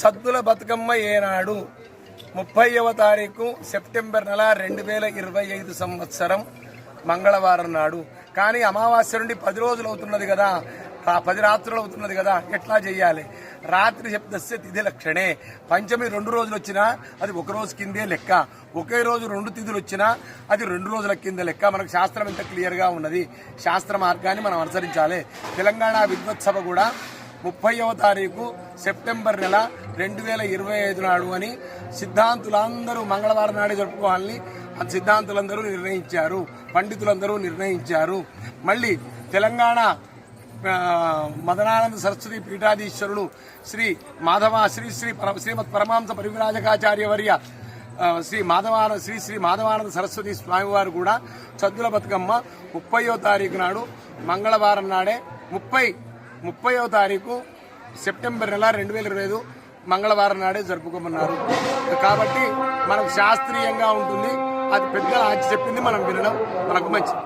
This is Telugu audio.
సద్దుల బతుకమ్మ ఏనాడు 30వ తారీఖు సెప్టెంబర్ నెల 2025 సంవత్సరం మంగళవారం నాడు. కానీ అమావాస్య నుండి 10 రోజులు అవుతున్నది కదా, 10 రాత్రులు అవుతున్నది కదా, ఎట్లా చేయాలి? రాత్రి శబ్దస్య తిథి లక్షణే. పంచమి 2 రోజులు వచ్చినా అది 1 రోజు కిందే లెక్క, ఒకే రోజు 2 తిథులు వచ్చినా అది 2 రోజుల కింద లెక్క. మనకు శాస్త్రం ఎంత క్లియర్గా ఉన్నది. శాస్త్ర మార్గాన్ని మనం అనుసరించాలి. తెలంగాణ విద్వత్ సభ కూడా 30వ తారీఖు సెప్టెంబర్ నెల 2025 నాడు అని సిద్ధాంతులందరూ మంగళవారం నాడే జరుపుకోవాలని సిద్ధాంతులందరూ నిర్ణయించారు, పండితులందరూ నిర్ణయించారు. మళ్ళీ తెలంగాణ మదనానంద సరస్వతి పీఠాధీశ్వరులు శ్రీ శ్రీమద్ పరమాంస పరివిరాజకాచార్యవర్య శ్రీ మాధవానంద సరస్వతి స్వామివారు కూడా సద్దుల బతుకమ్మ 30వ తారీఖు నాడు మంగళవారం నాడే 30వ తారీఖు సెప్టెంబర్ నెల 2025 మంగళవారం నాడే జరుపుకోమన్నారు. కాబట్టి మనకు శాస్త్రీయంగా ఉంటుంది. అది పెద్దలు చెప్పింది మనం వినడం మనకు మంచిది.